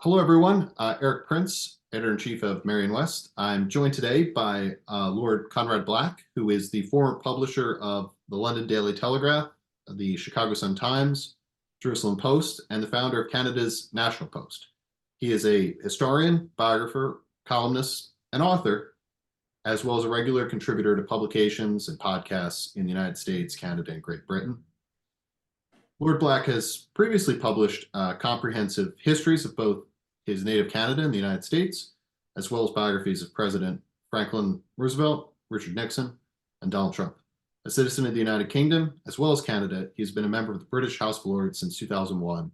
Hello, everyone. Eric Prince, Editor-in-Chief of Marion West. I'm joined today by Lord Conrad Black, who is the former publisher of the London Daily Telegraph, the Chicago Sun-Times, Jerusalem Post, and the founder of Canada's National Post. He is a historian, biographer, columnist, and author, as well as a regular contributor to publications and podcasts in the United States, Canada, and Great Britain. Lord Black has previously published comprehensive histories of both his native Canada and the United States, as well as biographies of President Franklin Roosevelt, Richard Nixon, and Donald Trump. A citizen of the United Kingdom, as well as Canada, he's been a member of the British House of Lords since 2001.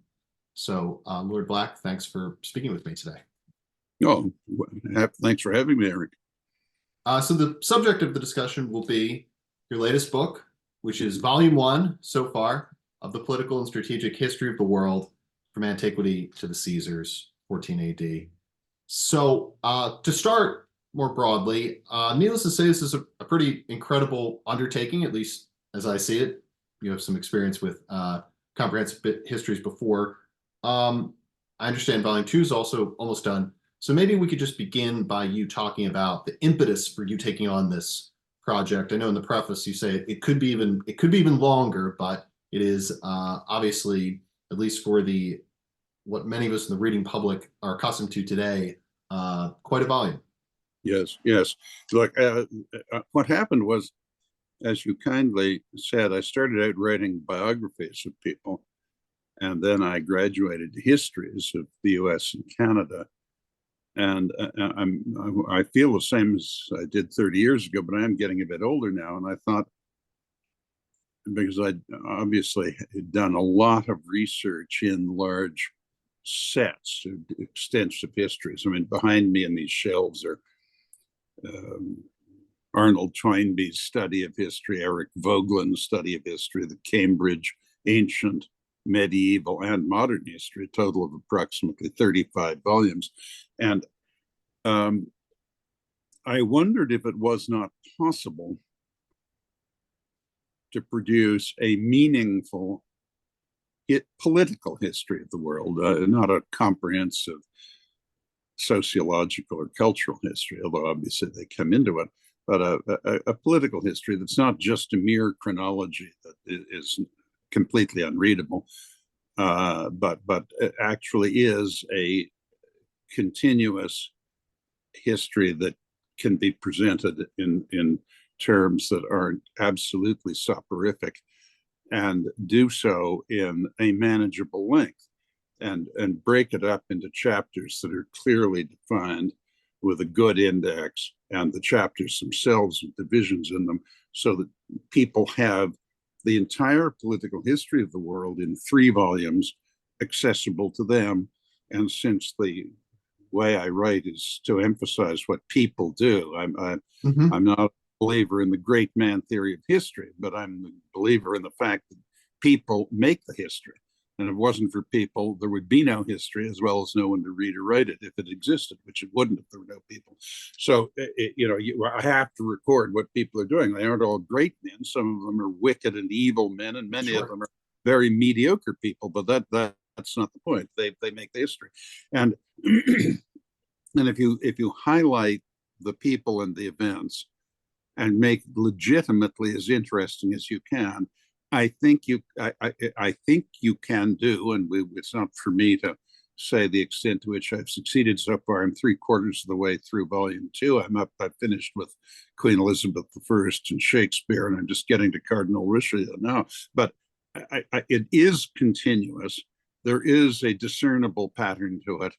So, Lord Black, thanks for speaking with me today. Oh, thanks for having me, Eric. So the subject of the discussion will be your latest book, which is Volume 1 so far of the political and strategic history of the world from antiquity to the Caesars, 14 AD. So to start more broadly, needless to say, this is a pretty incredible undertaking, at least as I see it. You have some experience with comprehensive histories before. I understand Volume 2 is also almost done. So maybe we could just begin by you talking about the impetus for you taking on this project. I know in the preface you say it could be even longer, but it is obviously, at least for what many of us in the reading public are accustomed to today, quite a volume. Yes. Look, what happened was, as you kindly said, I started out writing biographies of people, and then I graduated to histories of the U.S. and Canada. And I feel the same as I did 30 years ago, but I am getting a bit older now. And I thought, because I obviously had done a lot of research in large sets of extensive histories. I mean, behind me in these shelves are Arnold Toynbee's study of history, Eric Voegelin's study of history, the Cambridge Ancient, Medieval, and Modern History, a total of approximately 35 volumes. And I wondered if it was not possible to produce a meaningful political history of the world, not a comprehensive sociological or cultural history, although obviously they come into it, but a political history that's not just a mere chronology that is completely unreadable, but it actually is a continuous history that can be presented in terms that are absolutely soporific, and do so in a manageable length, and break it up into chapters that are clearly defined with a good index, and the chapters themselves with divisions in them, so that people have the entire political history of the world in 3 volumes accessible to them. And since the way I write is to emphasize what people do, I'm not a believer in the great man theory of history, but I'm a believer in the fact that people make the history. And if it wasn't for people, there would be no history, as well as no one to read or write it if it existed, which it wouldn't if there were no people. So, I have to record what people are doing. They aren't all great men. Some of them are wicked and evil men, and many of them are very mediocre people, but that's not the point. They make the history. And and if you highlight the people and the events and make it legitimately as interesting as you can, I think you can do, and it's not for me to say the extent to which I've succeeded so far. I'm 3/4 of the way through Volume 2. I've finished with Queen Elizabeth I and Shakespeare, and I'm just getting to Cardinal Richelieu now. But it is continuous. There is a discernible pattern to it.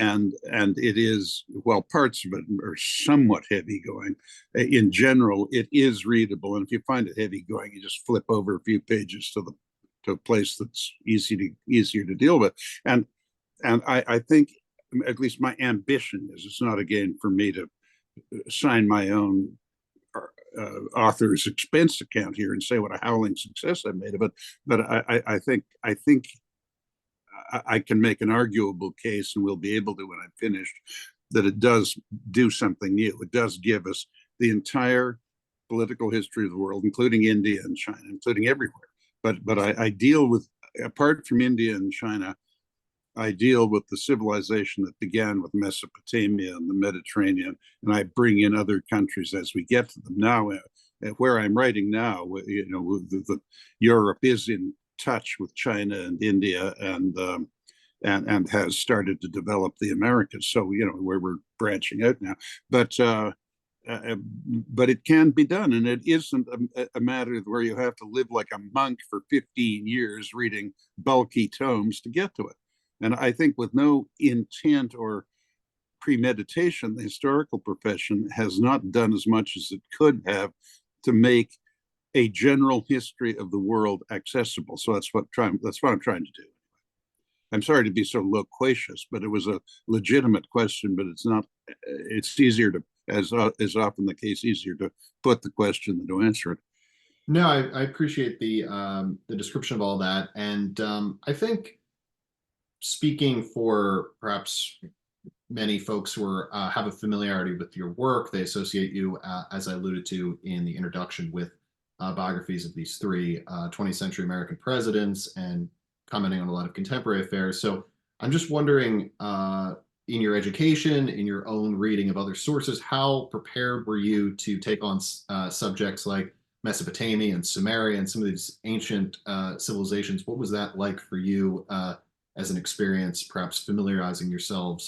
And it is, well, parts of it are somewhat heavy going. In general, it is readable. And if you find it heavy going, you just flip over a few pages to a place that's easier to deal with. And I think, at least my ambition is, it's not again for me to sign my own author's expense account here and say what a howling success I made of it. But I think I can make an arguable case, and we'll be able to when I'm finished, that it does do something new. It does give us the entire political history of the world, including India and China, including everywhere. But I deal with, apart from India and China, I deal with the civilization that began with Mesopotamia and the Mediterranean, and I bring in other countries as we get to them. Now, where I'm writing now, Europe is in touch with China and India, and has started to develop the Americas. So where we're branching out now, but but it can be done, and it isn't a matter where you have to live like a monk for 15 years reading bulky tomes to get to it. And I think with no intent or premeditation, the historical profession has not done as much as it could have to make a general history of the world accessible. So that's what I'm trying to do. I'm sorry to be so loquacious, but it was a legitimate question. But it's not. It's easier to, as is often the case, easier to put the question than to answer it. No, I appreciate the description of all that, and I think speaking for perhaps many folks who are, have a familiarity with your work, they associate you, as I alluded to in the introduction, with biographies of these three 20th century American presidents and commenting on a lot of contemporary affairs. So I'm just wondering, in your education, in your own reading of other sources, how prepared were you to take on subjects like Mesopotamia and Sumeria and some of these ancient civilizations? What was that like for you as an experience, perhaps familiarizing yourself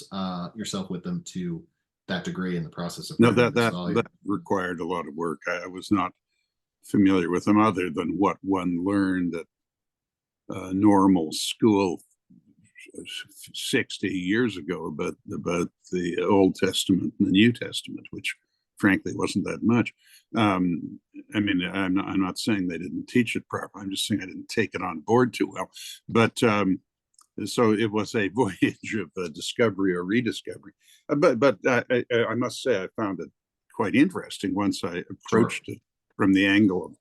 with them to that degree in the process of No, writing this that volume? that required a lot of work. I was not familiar with them other than what one learned at normal school 60 years ago about the Old Testament and the New Testament, which frankly wasn't that much. I mean, I'm not saying they didn't teach it properly. I'm just saying I didn't take it on board too well. But so it was a voyage of discovery or rediscovery. But I must say I found it quite interesting once I approached it from the angle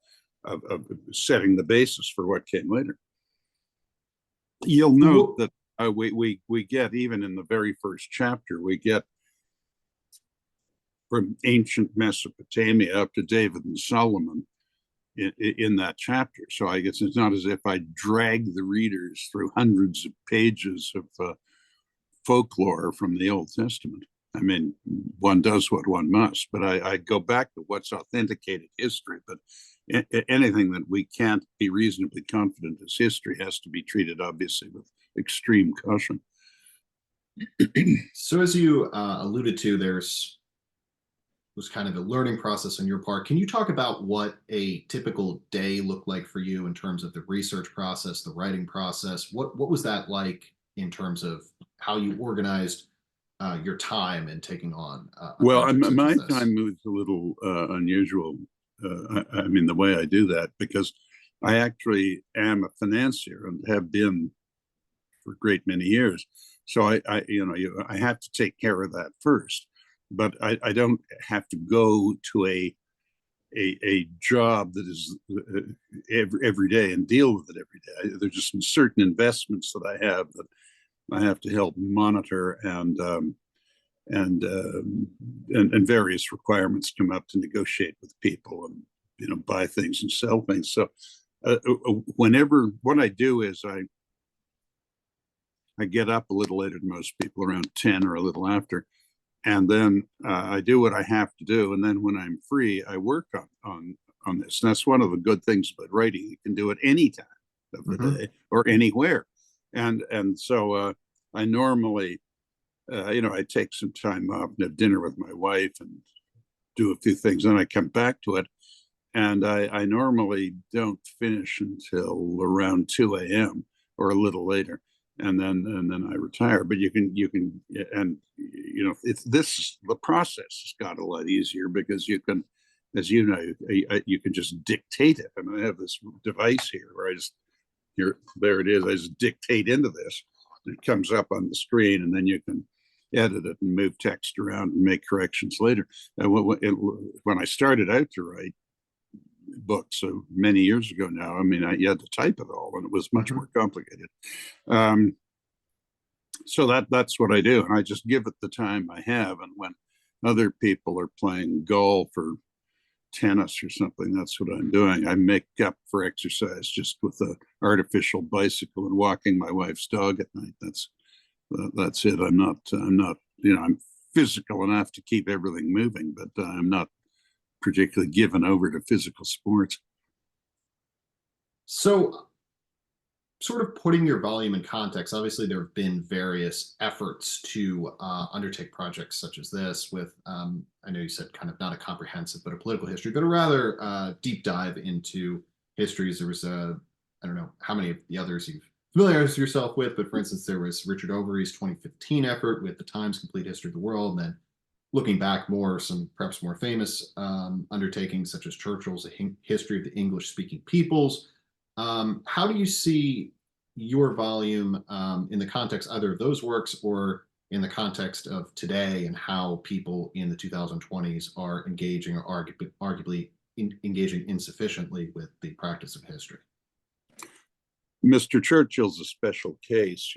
of setting the basis for what came later. You'll note that we get, even in the very first chapter, we get from ancient Mesopotamia up to David and Solomon in that chapter. So I guess it's not as if I drag the readers through hundreds of pages of folklore from the Old Testament. I mean, one does what one must, but I go back to what's authenticated history. But anything that we can't be reasonably confident is history has to be treated, obviously, with extreme caution. So as you alluded to, was kind of a learning process on your part. Can you talk about what a typical day looked like for you in terms of the research process, the writing process? What was that like in terms of how you organized your time and taking on well, my time was a little unusual. I mean, the way I do that, because I actually am a financier and have been for a great many years. So I have to take care of that first. But I don't have to go to a job that is every day and deal with it every day. There's just certain investments that I have that I have to help monitor, and various requirements come up to negotiate with people and buy things and sell things. So what I do is I get up a little later than most people, around 10 or a little after. And then I do what I have to do. And then when I'm free, I work on this. And that's one of the good things about writing. You can do it any time of the day or anywhere. And so I normally, I take some time off and have dinner with my wife and do a few things. Then I come back to it. And I normally don't finish until around 2 a.m. or a little later. And then I retire. But you can it's the process has got a lot easier, because you can, as you know, you can just dictate it. I mean, I have this device here where there it is. I just dictate into this. It comes up on the screen, and then you can edit it and move text around and make corrections later. And when I started out to write books so many years ago now, I mean, you had to type it all, and it was much more complicated. So that's what I do, and I just give it the time I have. And when other people are playing golf or tennis or something, that's what I'm doing. I make up for exercise just with an artificial bicycle and walking my wife's dog at night. That's it. I'm not. I'm physical enough to keep everything moving, but I'm not particularly given over to physical sports. So, sort of putting your volume in context, obviously there have been various efforts to undertake projects such as this with, I know you said kind of not a comprehensive, but a political history, but a rather deep dive into histories. There was I don't know how many of the others you've familiarized yourself with, but for instance, there was Richard Overy's 2015 effort with the Times Complete History of the World, and then looking back more, some perhaps more famous undertakings such as Churchill's History of the English-Speaking Peoples. How do you see your volume in the context either of those works or in the context of today and how people in the 2020s are engaging or arguably engaging insufficiently with the practice of history? Mr. Churchill's a special case.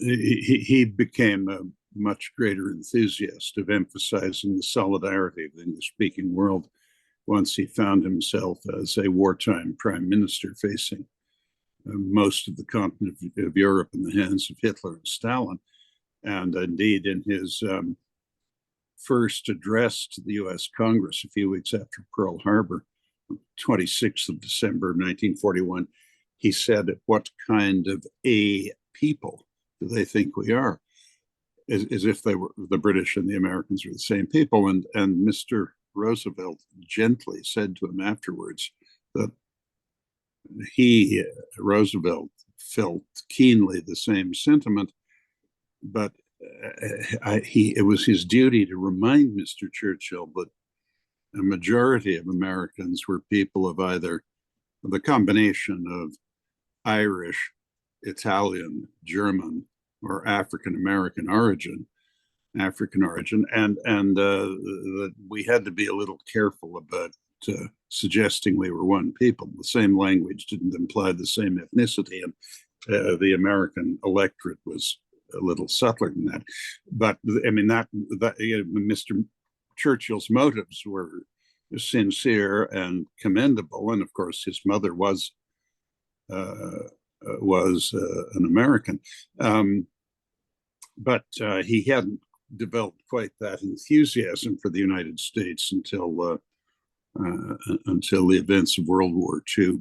He became a much greater enthusiast of emphasizing the solidarity of the English-speaking world once he found himself as a wartime prime minister facing most of the continent of Europe in the hands of Hitler and Stalin. And indeed, in his first address to the US Congress a few weeks after Pearl Harbor, 26th of December of 1941, he said, "What kind of a people do they think we are?" As if they were, the British and the Americans were the same people. And Mr. Roosevelt gently said to him afterwards that Roosevelt, felt keenly the same sentiment, but it was his duty to remind Mr. Churchill that a majority of Americans were people of either the combination of Irish, Italian, German, or African origin, and that we had to be a little careful about suggesting we were one people. The same language didn't imply the same ethnicity, and the American electorate was a little subtler than that. But I mean that Mr. Churchill's motives were sincere and commendable, and of course his mother was an American, but he hadn't developed quite that enthusiasm for the United States until the events of World War II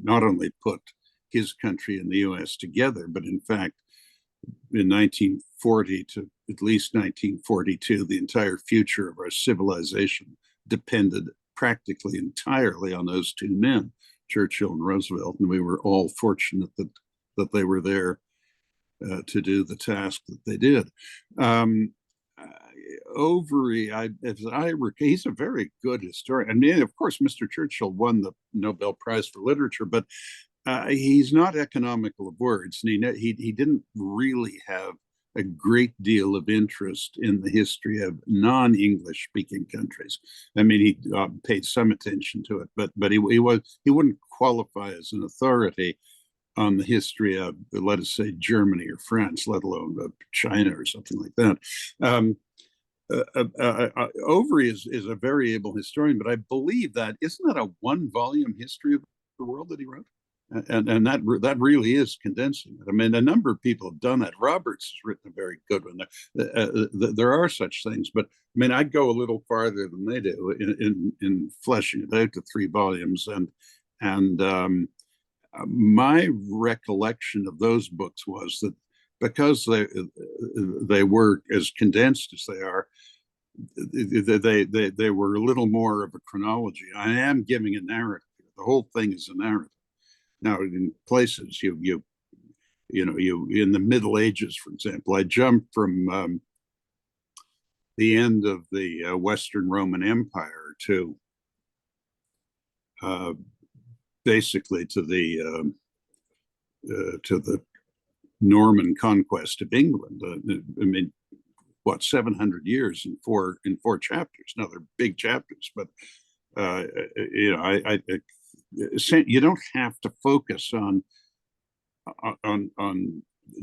not only put his country and the U.S. together, but in fact, in 1940 to at least 1942, the entire future of our civilization depended practically entirely on those two men, Churchill and Roosevelt, and we were all fortunate that they were there to do the task that they did. Overy, he's a very good historian. I mean, of course, Mr. Churchill won the Nobel Prize for Literature, but he's not economical of words, and he didn't really have a great deal of interest in the history of non-English speaking countries. I mean, he paid some attention to it, but he wouldn't qualify as an authority on the history of, let us say, Germany or France, let alone China or something like that. Overy is a very able historian, but I believe that isn't that a one-volume history of the world that he wrote, and that really is condensing it. I mean, a number of people have done that. Roberts has written a very good one. There are such things, but I mean, I'd go a little farther than they do in fleshing it out to 3 volumes, and my recollection of those books was that because they were as condensed as they are, they were a little more of a chronology. I am giving a narrative. The whole thing is a narrative. Now, in places you in the Middle Ages, for example, I jumped from the end of the Western Roman Empire to basically to the Norman conquest of England. I mean, what, 700 years in four chapters? Now they're big chapters, but you don't have to focus on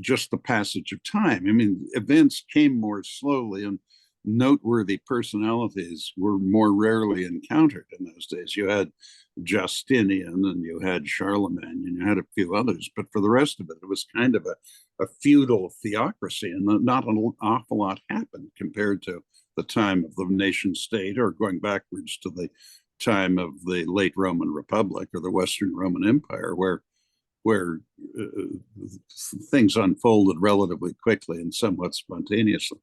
just the passage of time. I mean, events came more slowly, and noteworthy personalities were more rarely encountered in those days. You had Justinian and you had Charlemagne and you had a few others, but for the rest of it, it was kind of a feudal theocracy, and not an awful lot happened compared to the time of the nation state, or going backwards to the time of the late Roman Republic or the Western Roman Empire, where things unfolded relatively quickly and somewhat spontaneously.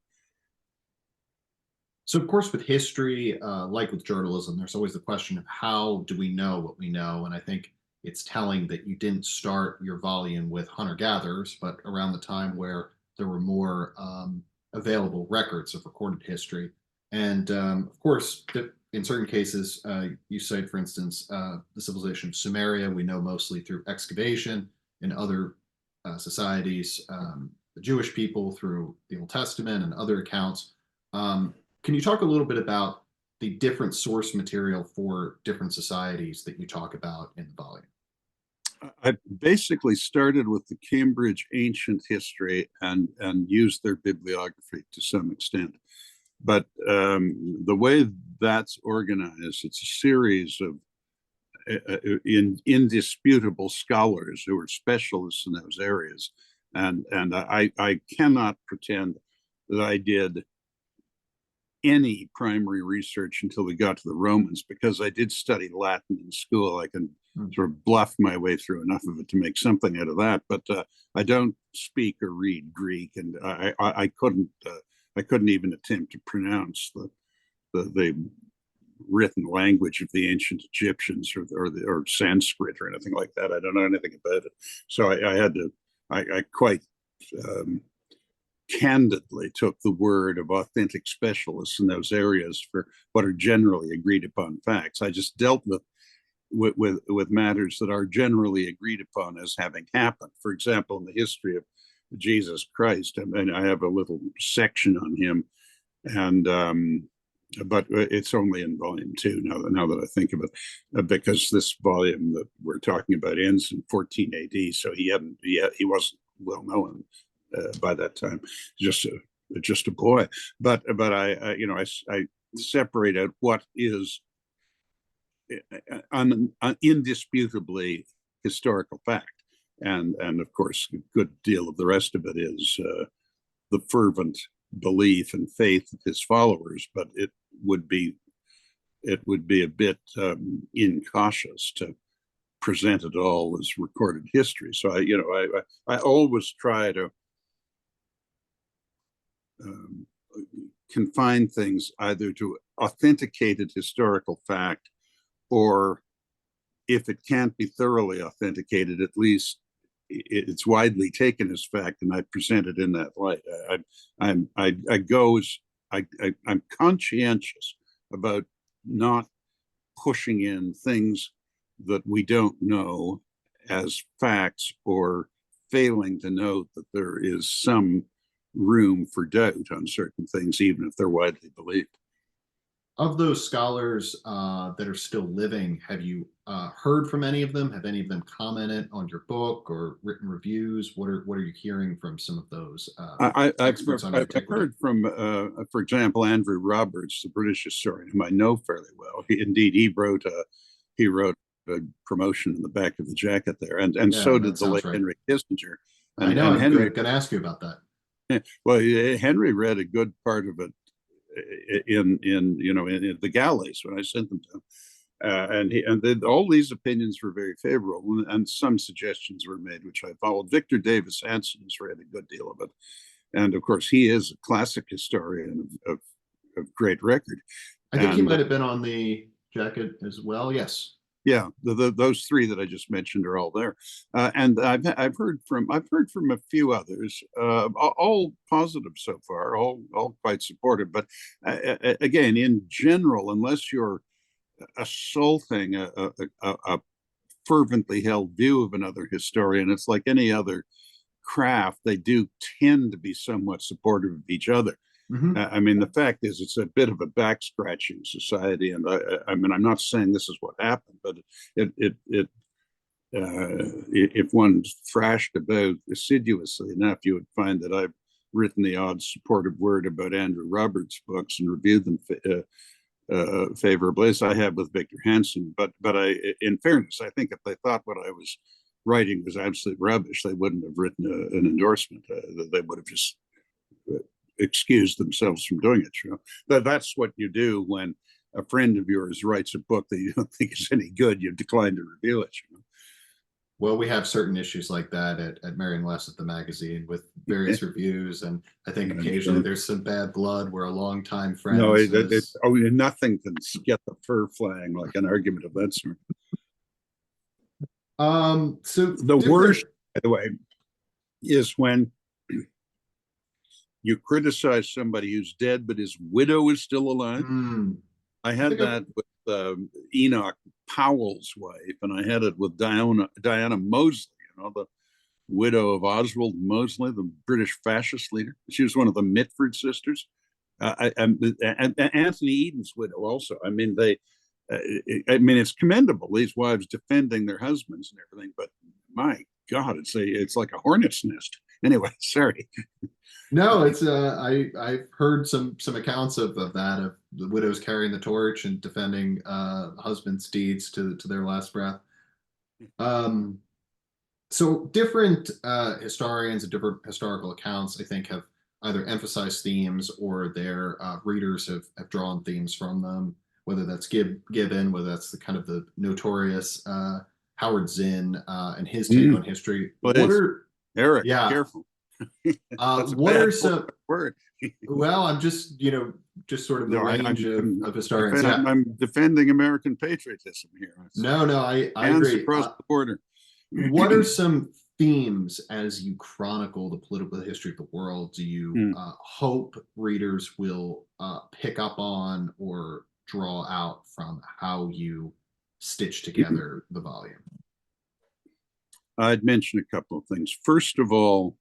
So, of course, with history, like with journalism, there's always the question of how do we know what we know? And I think it's telling that you didn't start your volume with hunter gatherers, but around the time where there were more available records of recorded history. And of course, in certain cases, you cite, for instance, the civilization of Sumeria, we know mostly through excavation. In other societies, the Jewish people through the Old Testament and other accounts. Can you talk a little bit about the different source material for different societies that you talk about in the volume? I basically started with the Cambridge Ancient History and used their bibliography to some extent. But the way that's organized, it's a series of indisputable scholars who are specialists in those areas. And I cannot pretend that I did any primary research until we got to the Romans, because I did study Latin in school. I can sort of bluff my way through enough of it to make something out of that. But I don't speak or read Greek, and I couldn't even attempt to pronounce the written language of the ancient Egyptians or Sanskrit or anything like that. I don't know anything about it, so I quite candidly took the word of authentic specialists in those areas for what are generally agreed upon facts. I just dealt with matters that are generally agreed upon as having happened. For example, in the history of Jesus Christ, and I have a little section on him, and but it's only in volume 2 now that I think of it, because this volume that we're talking about ends in 14 AD, so he wasn't well known by that time, just a boy. But I separate out what is indisputably historical fact, and of course a good deal of the rest of it is the fervent belief and faith of his followers. But it would be a bit incautious to present it all as recorded history. So I always try to confine things either to authenticated historical fact, or if it can't be thoroughly authenticated, at least it's widely taken as fact, and I present it in that light. I'm conscientious about not pushing in things that we don't know as facts, or failing to note that there is some room for doubt on certain things, even if they're widely believed. Of those scholars that are still living, have you heard from any of them? Have any of them commented on your book or written reviews? What are you hearing from some of those experts on I've antiquity? heard from, for example, Andrew Roberts, the British historian, whom I know fairly well. He wrote a promotion in the back of the jacket there, and Yeah, so that did the sounds late right. Henry Kissinger. I know. I'm Henry, going to ask you about that. well, Henry read a good part of it in the galleys when I sent them to him, and all these opinions were very favorable, and some suggestions were made which I followed. Victor Davis Hanson has read a good deal of it, and of course he is a classic historian of great record. I think he And might have been on the jacket as well. Yes. yeah, those three that I just mentioned are all there, and I've heard from a few others, all positive so far, all quite supportive. But again, in general, unless you're assaulting a fervently held view of another historian, it's like any other craft; they do tend to be somewhat supportive of each other. Mm-hmm. I mean, the fact is, it's a bit of a back scratching society, and I mean, I'm not saying this is what happened, but if one thrashed about assiduously enough, you would find that written the odd supportive word about Andrew Roberts' books and reviewed them favorably, as I have with Victor Hansen. But in fairness, I think if they thought what I was writing was absolute rubbish, they wouldn't have written an endorsement. They would have just excused themselves from doing it. You know, that's what you do when a friend of yours writes a book that you don't think is any good. You decline to review it. You know? Well, we have certain issues like that at Marion West at the magazine with various reviews, and I think occasionally there's some bad blood where a longtime friend No, says, nothing can get the fur flying like an argument of that sort. so The worst, by the way, is when you criticize somebody who's dead, but his widow is still alive. I had that with Enoch Powell's wife, and I had it with Diana Mosley, you know, the widow of Oswald Mosley, the British fascist leader. She was one of the Mitford sisters. And Anthony Eden's widow also. I mean, it's commendable, these wives defending their husbands and everything, but my God, it's like a hornet's nest. Anyway, sorry. No, it's I've heard some accounts of that, of the widows carrying the torch and defending husbands' deeds to their last breath. So different historians and different historical accounts, I think, have either emphasized themes or their readers have drawn themes from them, whether that's Gibbon, whether that's the kind of the notorious Howard Zinn and his take on history. What are Eric? Yeah. Careful. What are some word? Well, I'm just sort of the range of historians. I'm defending American patriotism here. No, I agree. Across the border. What are some themes as you chronicle the political history of the world do you hope readers will pick up on or draw out from how you stitch together the volume? I'd mention a couple of things. First of all,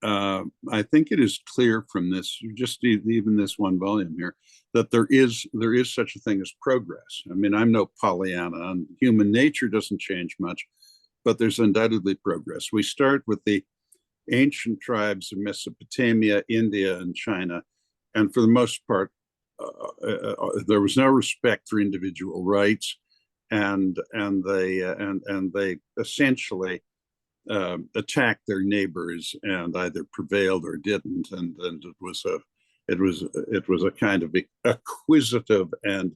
I think it is clear from this, just even this one volume here, that there is such a thing as progress. I mean, I'm no Pollyanna, and human nature doesn't change much, but there's undoubtedly progress. We start with the ancient tribes of Mesopotamia, India, and China, and for the most part, there was no respect for individual rights, and they essentially attacked their neighbors and either prevailed or didn't, and it was a kind of acquisitive and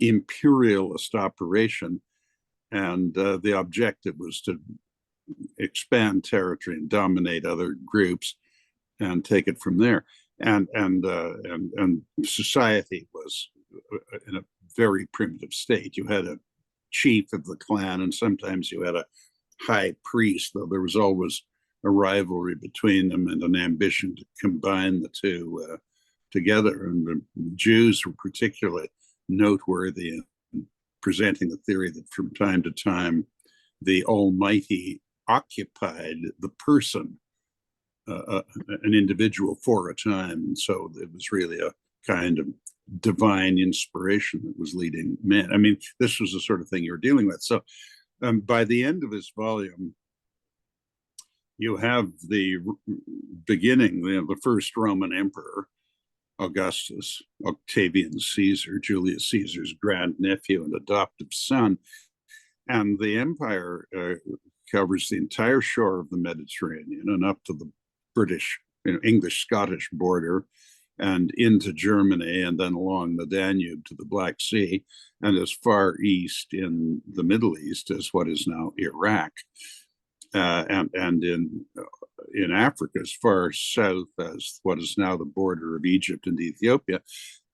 imperialist operation, and the objective was to expand territory and dominate other groups and take it from there. And society was in a very primitive state. You had a chief of the clan, and sometimes you had a high priest, though there was always a rivalry between them and an ambition to combine the two together. And the Jews were particularly noteworthy in presenting the theory that from time to time the Almighty occupied the person, an individual, for a time. And so it was really a kind of divine inspiration that was leading men. I mean, this was the sort of thing you were dealing with. So by the end of this volume, you have the beginning, the first Roman emperor, Augustus, Octavian Caesar, Julius Caesar's grandnephew and adoptive son. And the empire covers the entire shore of the Mediterranean and up to the British, English-Scottish border, and into Germany, and then along the Danube to the Black Sea, and as far east in the Middle East as what is now Iraq, and in Africa as far south as what is now the border of Egypt and Ethiopia.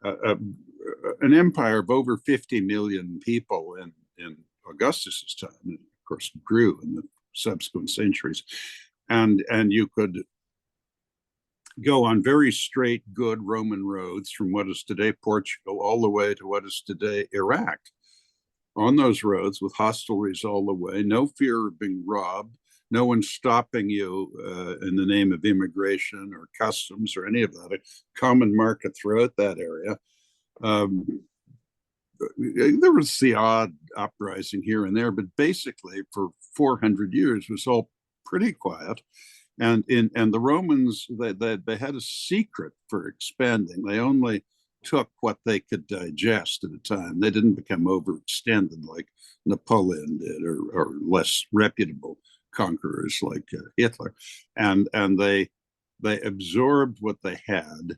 An empire of over 50 million people in Augustus's time, and of course grew in the subsequent centuries, and you could go on very straight, good Roman roads from what is today Portugal all the way to what is today Iraq. On those roads with hostelries all the way, no fear of being robbed, no one stopping you in the name of immigration or customs or any of that. A common market throughout that area. There was the odd uprising here and there, but basically for 400 years it was all pretty quiet. And the Romans, they had a secret for expanding. They only took what they could digest at a time. They didn't become overextended like Napoleon did, or less reputable conquerors like Hitler. And they absorbed what they had,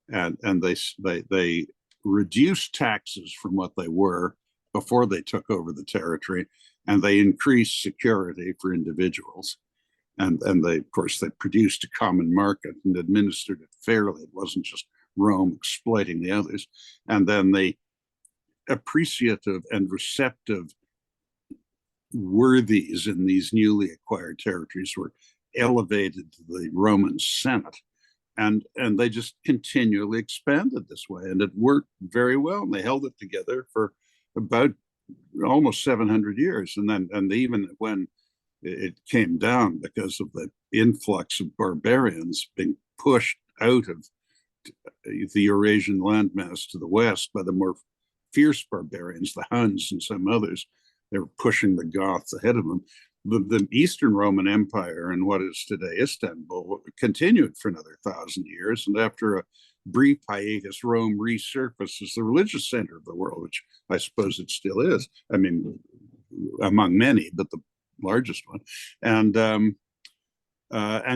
and they reduced taxes from what they were before they took over the territory, and they increased security for individuals. And they, of course, they produced a common market and administered it fairly. It wasn't just Rome exploiting the others. And then the appreciative and receptive worthies in these newly acquired territories were elevated to the Roman Senate. And they just continually expanded this way. And it worked very well. And they held it together for about almost 700 years. And even when it came down because of the influx of barbarians being pushed out of the Eurasian landmass to the west by the more fierce barbarians, the Huns and some others. They were pushing the Goths ahead of them. The Eastern Roman Empire, and what is today Istanbul, continued for another 1,000 years. And after a brief hiatus, Rome resurfaced as the religious center of the world, which I suppose it still is. I mean, among many, but the largest one. And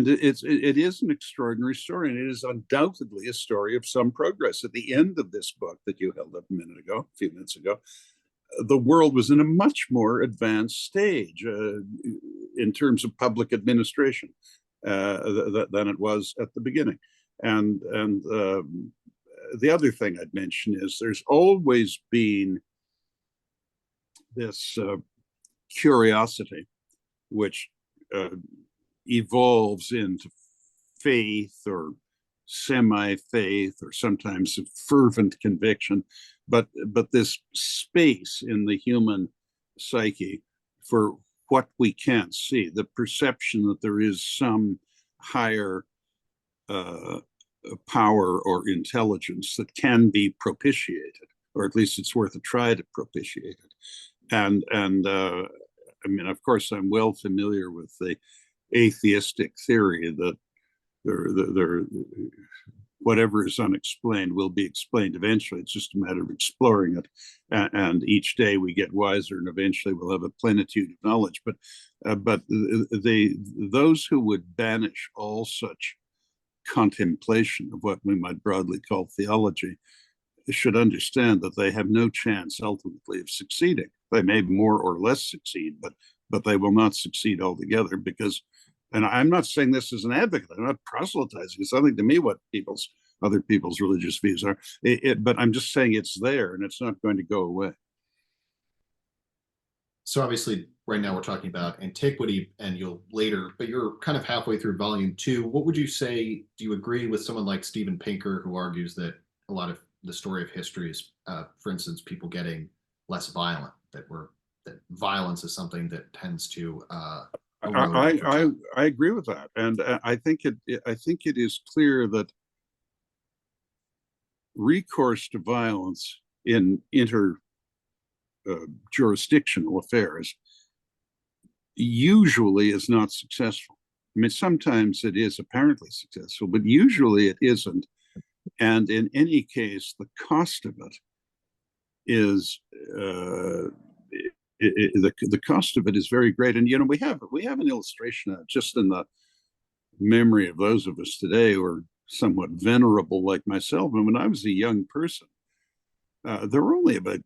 it is an extraordinary story, and it is undoubtedly a story of some progress. At the end of this book that you held up a few minutes ago, the world was in a much more advanced stage in terms of public administration than it was at the beginning. And the other thing I'd mention is there's always been this curiosity, which evolves into faith or semi-faith or sometimes fervent conviction, but this space in the human psyche for what we can't see, the perception that there is some higher power or intelligence that can be propitiated, or at least it's worth a try to propitiate it. And I mean, of course, I'm well familiar with the atheistic theory that whatever is unexplained will be explained eventually. It's just a matter of exploring it, and each day we get wiser, and eventually we'll have a plenitude of knowledge. But those who would banish all such contemplation of what we might broadly call theology should understand that they have no chance ultimately of succeeding. They may more or less succeed, but they will not succeed altogether because, and I'm not saying this as an advocate, I'm not proselytizing. It's nothing to me what other people's religious views are, but I'm just saying it's there and it's not going to go away. So obviously right now we're talking about antiquity, and but you're kind of halfway through volume 2. What would you say, do you agree with someone like Steven Pinker, who argues that a lot of the story of history is, for instance, people getting less violent, that violence is something that tends to I agree with that, and I think it is clear that recourse to violence in jurisdictional affairs usually is not successful. I mean, sometimes it is apparently successful, but usually it isn't. And in any case, the cost of it is the cost of it is very great. And we have an illustration of it just in the memory of those of us today who are somewhat venerable like myself. And when I was a young person, there were only about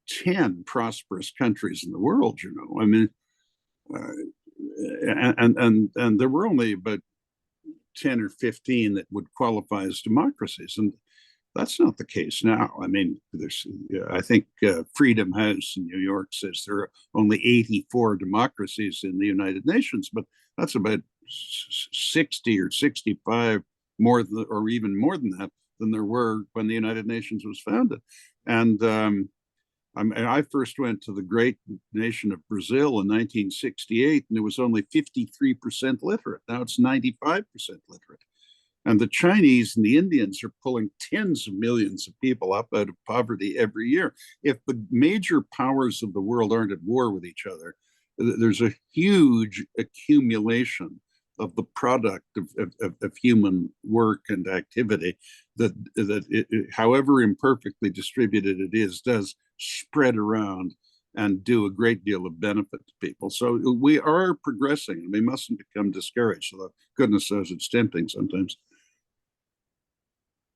10 prosperous countries in the world. I mean, and there were only about 10 or 15 that would qualify as democracies, and that's not the case now. I mean, I think Freedom House in New York says there are only 84 democracies in the United Nations, but that's about 60 or 65 more than, or even more than that, than there were when the United Nations was founded. And I first went to the great nation of Brazil in 1968, and it was only 53% literate. Now it's 95% literate. And the Chinese and the Indians are pulling tens of millions of people up out of poverty every year. If the major powers of the world aren't at war with each other, there's a huge accumulation the product of human work and activity, however imperfectly distributed it is, does spread around and do a great deal of benefit to people. So we are progressing, and we mustn't become discouraged. Although goodness knows it's tempting sometimes.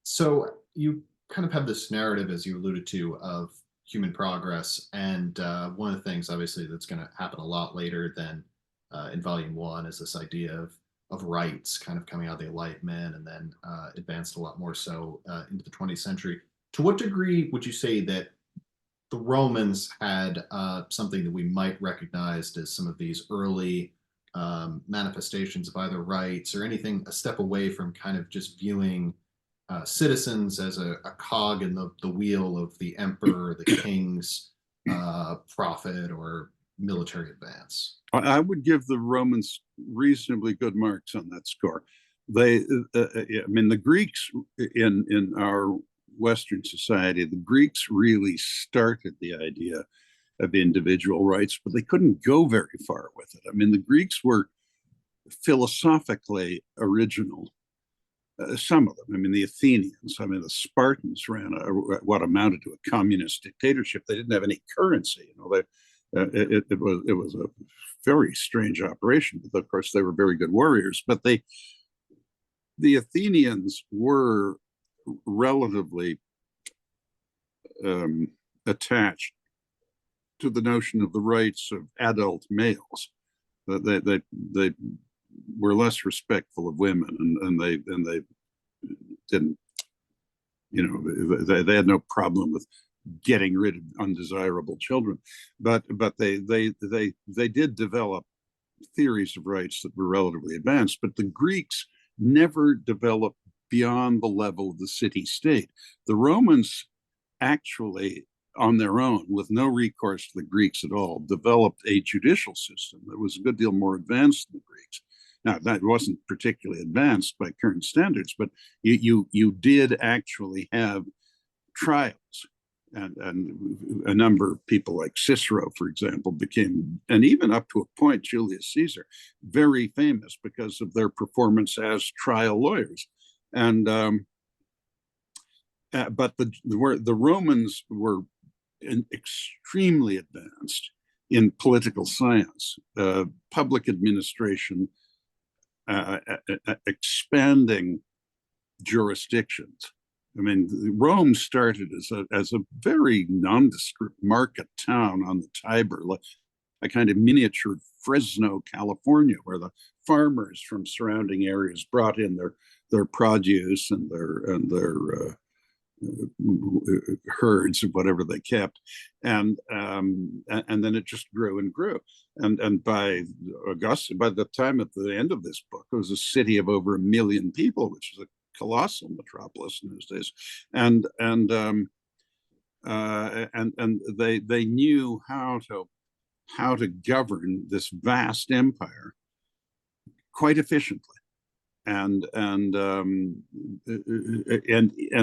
So you kind of have this narrative, as you alluded to, of human progress, and one of the things, obviously, that's going to happen a lot later than in Volume One is this idea of rights, kind of coming out of the Enlightenment, and then advanced a lot more so into the 20th century. To what degree would you say that the Romans had something that we might recognize as some of these early manifestations of either rights or anything a step away from kind of just viewing citizens as a cog in the wheel of the emperor, the king's profit or military advance? I would give the Romans reasonably good marks on that score. I mean, the Greeks in our Western society, the Greeks really started the idea of individual rights, but they couldn't go very far with it. I mean, the Greeks were philosophically original. Some of them. I mean, the Athenians. I mean, the Spartans ran what amounted to a communist dictatorship. They didn't have any currency. It was a very strange operation. But of course, they were very good warriors. But the Athenians were relatively attached to the notion of the rights of adult males. They were less respectful of women, and they didn't, they had no problem with getting rid of undesirable children, but they did develop theories of rights that were relatively advanced. But the Greeks never developed beyond the level of the city-state. The Romans actually, on their own, with no recourse to the Greeks at all, developed a judicial system that was a good deal more advanced than the Greeks. Now, that wasn't particularly advanced by current standards, but you did actually have trials. And a number of people like Cicero, for example, became, and even up to a point, Julius Caesar, very famous because of their performance as trial lawyers. And but the Romans were extremely advanced in political science, public administration, expanding jurisdictions. I mean, Rome started as a very nondescript market town on the Tiber, like a kind of miniature Fresno, California, where the farmers from surrounding areas brought in their produce and their herds of whatever they kept, and then it just grew and grew, and by the time at the end of this book, it was a city of over 1 million people, which is a colossal metropolis in those days, and they knew how to govern this vast empire quite efficiently. And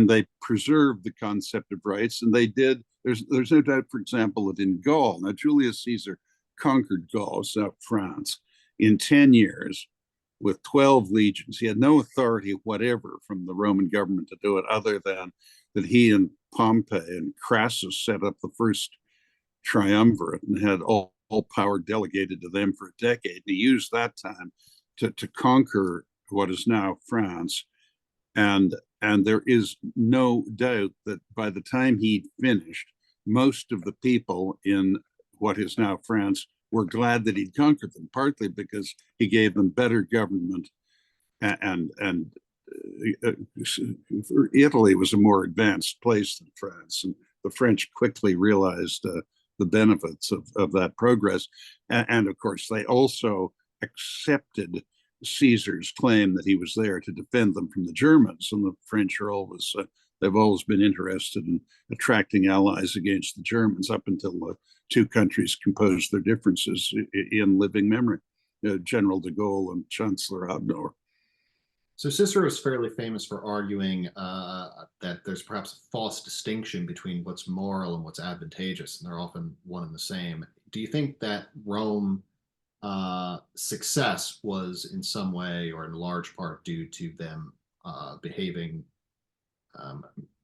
they preserved the concept of rights, and they did. There's no doubt, for example, that in Gaul, now Julius Caesar conquered Gaul, South France, in 10 years with 12 legions. He had no authority whatever from the Roman government to do it, other than that he and Pompey and Crassus set up the first triumvirate and had all power delegated to them for a decade. He used that time to conquer what is now France, and there is no doubt that by the time he finished, most of the people in what is now France were glad that he'd conquered them, partly because he gave them better government, and Italy was a more advanced place than France, and the French quickly realized the benefits of that progress, and of course they also accepted Caesar's claim that he was there to defend them from the Germans, and the French are always they've always been interested in attracting allies against the Germans up until the two countries composed their differences in living memory. General de Gaulle and Chancellor Adenauer. So Cicero is fairly famous for arguing that there's perhaps a false distinction between what's moral and what's advantageous, and they're often one and the same. Do you think that Rome success was in some way or in large part due to them behaving,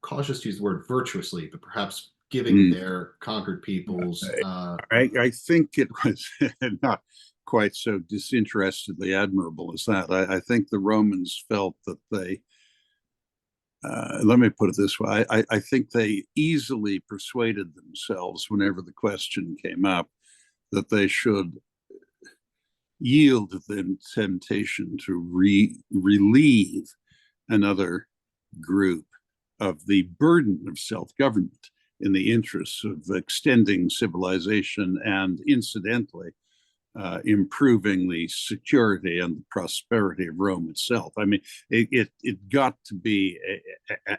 cautious to use the word virtuously, but perhaps giving Mm. their conquered peoples. I think it was not quite so disinterestedly admirable as that. I think the Romans felt that they, let me put it this way, I think they easily persuaded themselves whenever the question came up that they should yield to the temptation to relieve another group of the burden of self-government in the interests of extending civilization and incidentally improving the security and the prosperity of Rome itself. I mean, it got to be,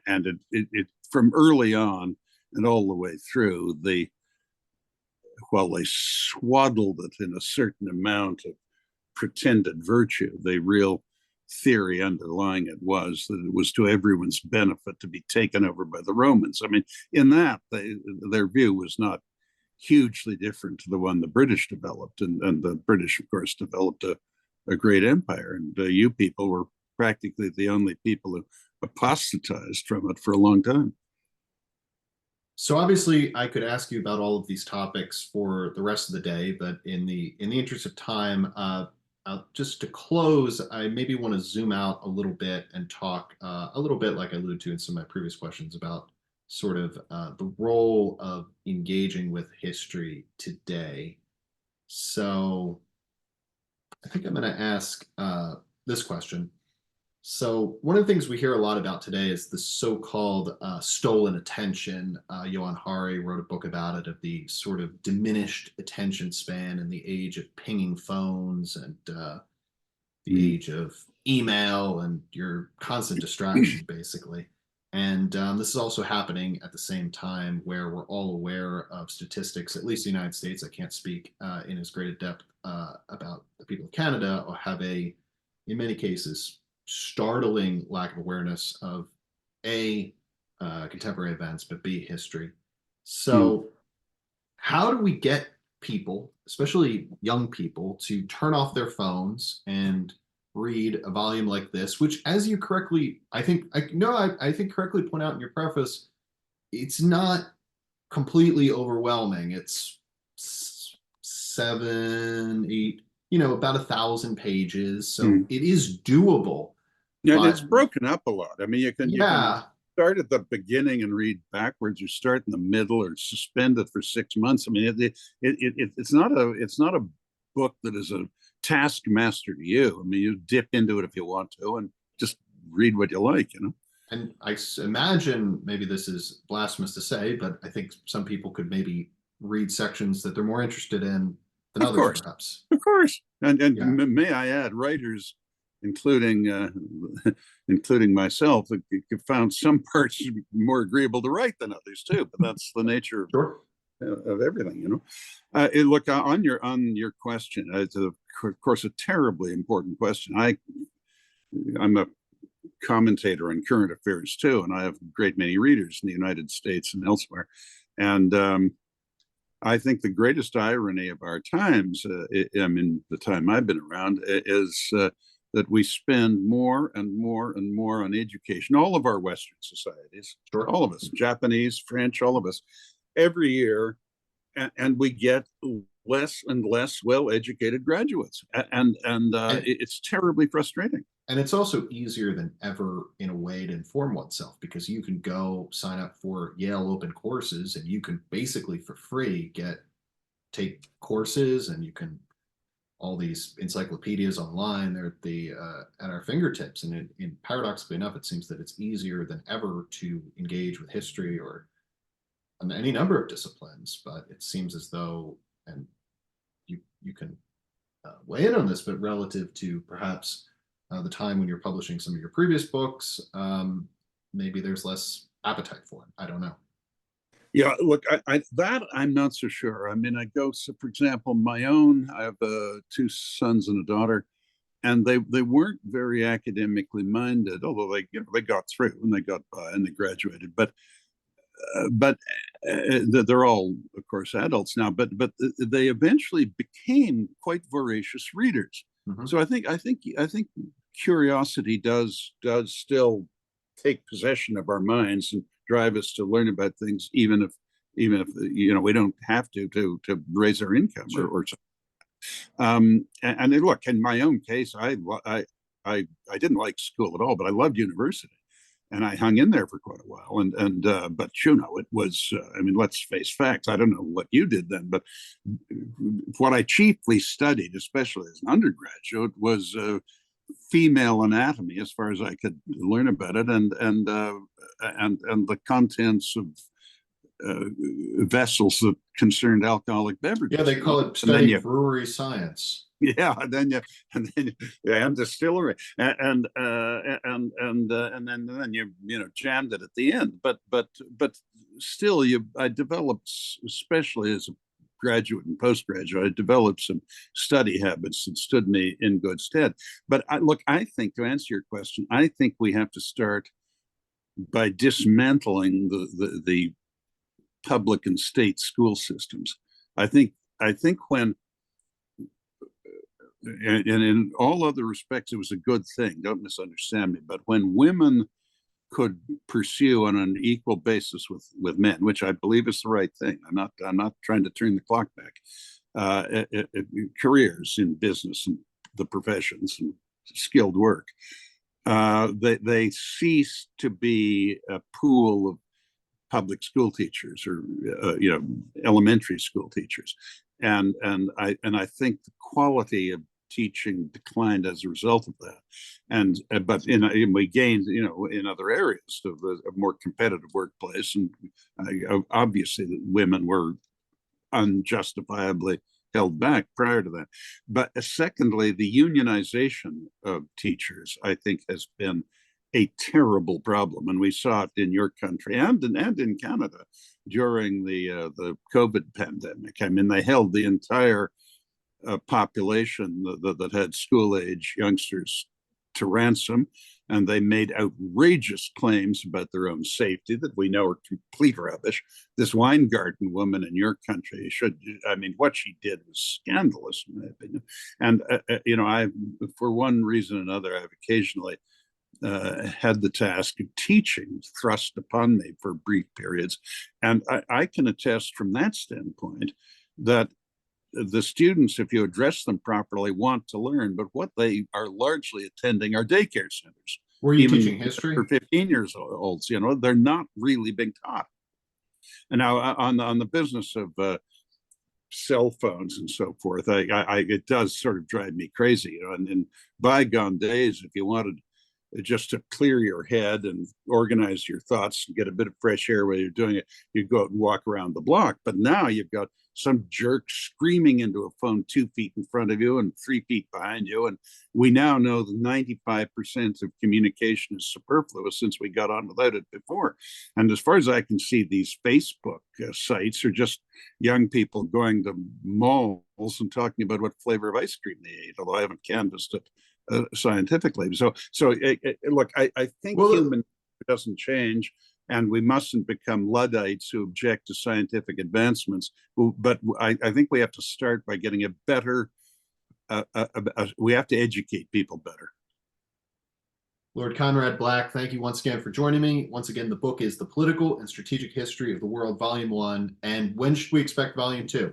and it from early on and all the way through, while they swaddled it in a certain amount of pretended virtue, the real theory underlying it was that it was to everyone's benefit to be taken over by the Romans. I mean, in that, their view was not hugely different to the one the British developed. And the British, of course, developed a great empire. And you people were practically the only people who apostatized from it for a long time. So obviously, I could ask you about all of these topics for the rest of the day, but in the interest of time, just to close, I maybe want to zoom out a little bit and talk a little bit, like I alluded to in some of my previous questions, about sort of the role of engaging with history today. So I think I'm going to ask this question. So one of the things we hear a lot about today is the so-called stolen attention. Johan Hari wrote a book about it, of the sort of diminished attention span in the age of pinging phones and the age of email and your constant distraction, basically. And this is also happening at the same time where we're all aware of statistics, at least in the United States. I can't speak in as great a depth about the people of Canada, or have in many cases, startling lack of awareness of A, contemporary events, but B, history. So, how do we get people, especially young people, to turn off their phones and read a volume like this, which, as you correctly, I think correctly point out in your preface, it's not completely overwhelming. It's seven, eight, about 1,000 pages, so it is doable. Yeah, and it's But broken up a lot. I mean, you can yeah, start at the beginning and read backwards, or start in the middle, or suspend it for 6 months. I mean, it's not a book that is a taskmaster to you. I mean, you dip into it if you want to, and just read what you like. and I imagine maybe this is blasphemous to say, but I think some people could maybe read sections that they're more interested in than Of others, course, perhaps. of course, and Yeah, may I add, writers, including including myself, found some parts more agreeable to write than others too. But that's the nature sure. of everything. Look, on your question, it's of course a terribly important question. I'm a commentator on current affairs too, and I have a great many readers in the United States and elsewhere. And I think the greatest irony of our times, I mean, the time I've been around, is that we spend more and more and more on education. All of our Western societies, Sure. all of us, Japanese, French, all of us, every year, and we get less and less well-educated graduates, and it's terribly frustrating. And it's also easier than ever in a way to inform oneself, because you can go sign up for Yale Open Courses and you can basically for free take courses, and you can all these encyclopedias online. They're at our fingertips. And paradoxically enough, it seems that it's easier than ever to engage with history or any number of disciplines. But it seems as though, and you can weigh in on this, but relative to perhaps the time when you're publishing some of your previous books, maybe there's less appetite for it. I don't know. Yeah, look, I'm not so sure. I mean, so for example, I have two sons and a daughter, and they weren't very academically minded, although they got through and they got by and they graduated. But but they're all, of course, adults now. But they eventually became quite voracious readers. Mhm. So I think curiosity does still take possession of our minds and drive us to learn about things, even if we don't have to raise our income or something. And look, in my own case, I didn't like school at all, but I loved university, and I hung in there for quite a while. But it was. I mean, let's face facts. I don't know what you did then, but what I chiefly studied, especially as an undergraduate, was female anatomy, as far as I could learn about it, and the contents of vessels that concerned alcoholic beverages. Yeah, they call it studying brewery science. Yeah, and distillery, and then you jammed it at the end. But still, I developed, especially as a graduate and postgraduate, I developed some study habits that stood me in good stead. But I think, to answer your question, I think we have to start by dismantling the public and state school systems. I think when, and in all other respects, it was a good thing. Don't misunderstand me. But when women could pursue on an equal basis with men, which I believe is the right thing. I'm not trying to turn the clock back. Careers in business and the professions and skilled work, they cease to be a pool of public school teachers or elementary school teachers, and I think the quality of teaching declined as a result of that. And but we gained in other areas of a more competitive workplace, and obviously the women were unjustifiably held back prior to that. But secondly, the unionization of teachers, I think, has been a terrible problem, and we saw it in your country and in Canada during the COVID pandemic. I mean, they held the entire population that had school age youngsters to ransom, and they made outrageous claims about their own safety that we know are complete rubbish. This Weingarten woman in your country what she did was scandalous, in my opinion. And I, for one reason or another, I've occasionally had the task of teaching thrust upon me for brief periods, and I can attest from that standpoint that the students, if you address them properly, want to learn, but what they are largely attending are daycare centers. Were you teaching history? For 15 years olds, they're not really being taught. And now on the business of cell phones and so forth, it does sort of drive me crazy. And in bygone days, if you wanted just to clear your head and organize your thoughts and get a bit of fresh air while you're doing it, you go out and walk around the block. But now you've got some jerk screaming into a phone 2 feet in front of you and 3 feet behind you. And we now know that 95% of communication is superfluous, since we got on without it before. And as far as I can see, these Facebook sites are just young people going to malls and talking about what flavor of ice cream they ate, although I haven't canvassed it scientifically. So look, I think human doesn't change, and we mustn't become Luddites who object to scientific advancements. But I think we have to start by getting a better, we have to educate people better. Lord Conrad Black, thank you once again for joining me. Once again, the book is The Political and Strategic History of the World, Volume 1. And when should we expect Volume 2?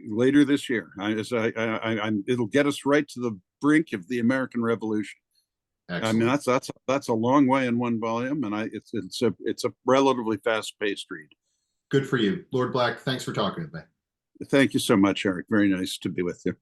Later this year. It'll get us right to the brink of the American Revolution. Excellent. I mean, that's a long way in one volume, and it's a relatively fast-paced read. Good for you, Lord Black. Thanks for talking to me. Thank you so much, Eric. Very nice to be with you.